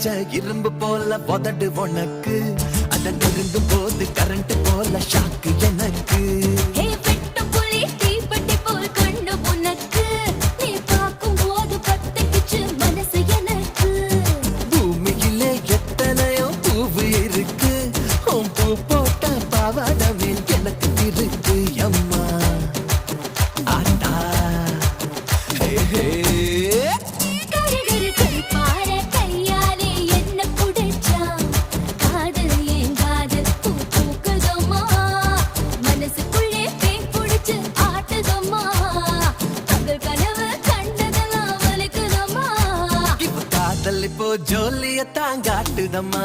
வச்ச இரும்பு போல உதடு உனக்கு அத நெருங்கும் போது கரண்ட் போல ஷாக்கு எனக்கு பூமியிலே எத்தனையோ பூவு இருக்கு உன் பூ போட்ட பாவாடமே எனக்கு இருக்கு அம்மா ஆட்டா ஹே ஹே இப்போ ஜோலிய தாங்காட்டுதம்மா